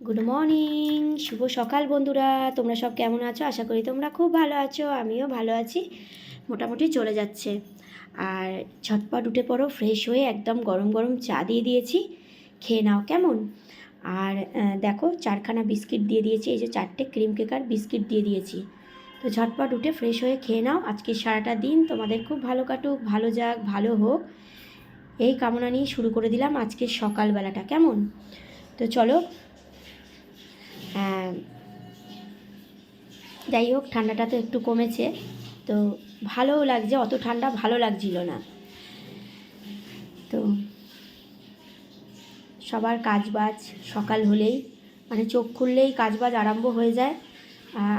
Good morning, শুভ সকাল বন্ধুরা। তোমরা সব কেমন আছো? আশা করি তোমরা খুব ভালো আছো, আমিও ভালো আছি। মোটামুটি চলে যাচ্ছে। আর ঝটপট উঠে পড়ো, ফ্রেশ হয়ে একদম গরম গরম চা দিয়ে দিয়েছি, খেয়ে নাও কেমন। আর দেখো 4খানা বিস্কিট দিয়ে দিয়েছি, এই যে 4টে ক্রিম কেকার বিস্কিট দিয়ে দিয়েছি। তো ঝটপট উঠে ফ্রেশ হয়ে খেয়ে নাও। আজকে সারাটা দিন তোমাদের খুব ভালো কাটুক, ভালো যাক, ভালো হোক, এই কামনা নিয়ে শুরু করে দিলাম আজকের সকালবেলাটা কেমন। তো চলো, যাই হোক, ঠান্ডাটা তো একটু কমেছে, তো ভালোও লাগছে। অত ঠান্ডা ভালো লাগছিল না। তো সবার কাজবাজ সকাল হলেই, মানে চোখ খুললেই কাজবাজ আরম্ভ হয়ে যায়।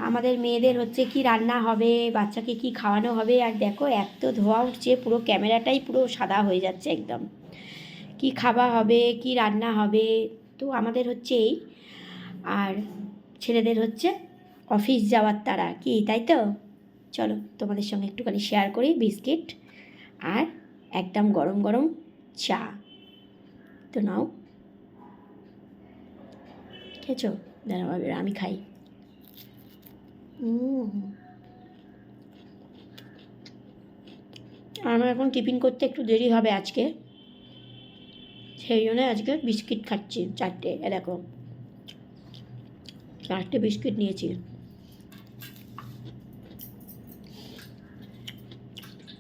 আমাদের মেয়েদের হচ্ছে কি রান্না হবে, বাচ্চাকে কি খাওয়ানো হবে। আর দেখো এত ধোঁয়া উঠছে, পুরো ক্যামেরাটাই পুরো সাদা হয়ে যাচ্ছে একদম। কি খাওয়া হবে, কি রান্না হবে, তো আমাদের হচ্ছে এই। আর ছেলেদের হচ্ছে অফিস যাওয়ার তারা, কি তাই তো। চলো তোমাদের সঙ্গে একটুখানি শেয়ার করি বিস্কিট আর একদম গরম গরম চা। তো নাও, খেয়েছো? দাঁড়াও এবার আমি খাই। আমার এখন টিফিন করতে একটু দেরি হবে আজকে, সেই জন্য আজকে বিস্কিট খাচ্ছি 4টে। দেখো 4টে বিস্কিট নিয়েছি।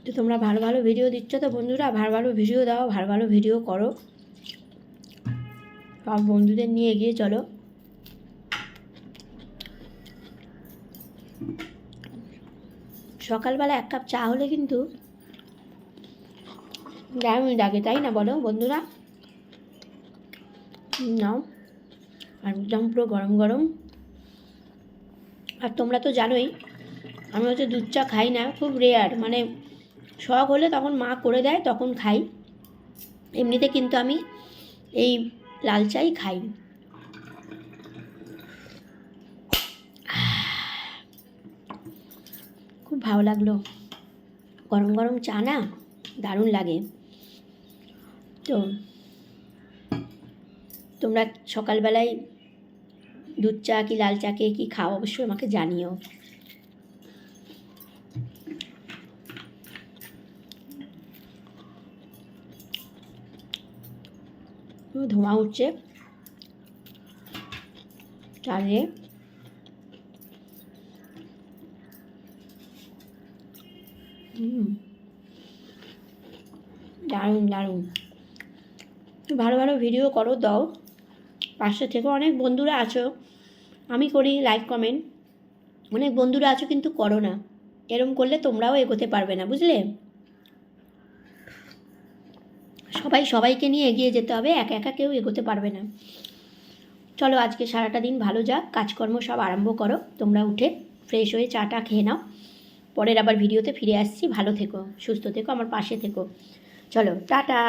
তো তোমরা ভালো ভালো ভিডিও দিচ্ছ তো বন্ধুরা, ভালো ভালো ভিডিও দাও, ভালো ভালো ভিডিও করো, সব বন্ধুদের নিয়ে এগিয়ে চলো। সকালবেলা 1 কাপ চা হলে কিন্তু দারুণ লাগে, তাই না বলো বন্ধুরা? নাও, আর একদম পুরো গরম গরম। আর তোমরা তো জানোই আমি হচ্ছে দুধ চা খাই না, খুব রেয়ার, মানে শখ হলে তখন মা করে দেয় তখন খাই। এমনিতে কিন্তু আমি এই লাল চাই খাই। খুব ভালো লাগলো, গরম গরম চা না দারুণ লাগে। তো তোমরা সকালবেলায় দুধ চা কি লাল চাকে কি খাও অবশ্যই আমাকে জানিও। ধোঁয়া উঠছে চালে, দারুণ দারুণ। ভালো ভালো ভিডিও করো, দাও, পাশে থেকে অনেক বন্ধুরা আছো, আমি করি লাইক কমেন্ট, অনেক বন্ধুরা আছো কিন্তু করো না। এরম করলে তোমরাও এগোতে পারবে না, বুঝলে। সবাই সবাইকে নিয়ে এগিয়ে যেতে হবে, একা একা কেউ এগোতে পারবে না। চলো আজকে সারাটা দিন ভালো যাক, কাজকর্ম সব আরম্ভ করো। তোমরা উঠে ফ্রেশ হয়ে চাটা খেয়ে নাও, পরের আবার ভিডিওতে ফিরে আসছি। ভালো থেকো, সুস্থ থেকো, আমার পাশে থেকো। চলো টাটা।